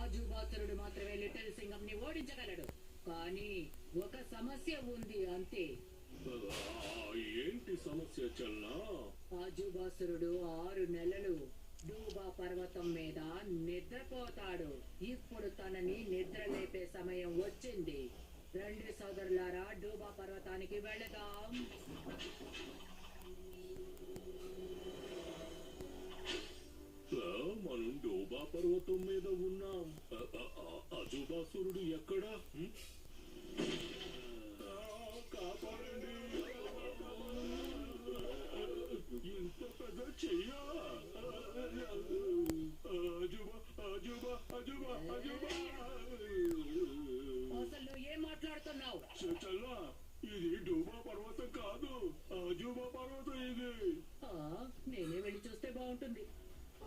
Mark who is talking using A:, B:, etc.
A: ఆజుబాసురుడు మాత్రమే లిటిల్ సింగం ని ఓడించగలడు. కానీ ఒక సమస్య ఉంది అంతే.
B: ఏంటి సమస్య చల్లా?
A: ఆజుబాసురుడు 6 నెలలు డూబా పర్వతం మీద నిద్రపోతాడు. ఇప్పుడు తనని నిద్ర లేపే సమయం వచ్చింది. రండి సోదరులారా, డూబా పర్వతానికి వెళదాం.
B: మనం డోబా పర్వతం మీద ఉన్నాం. అజుబాసురుడు ఎక్కడా? కాపాడండి. ఇంత పెద్ద చెయ్యా?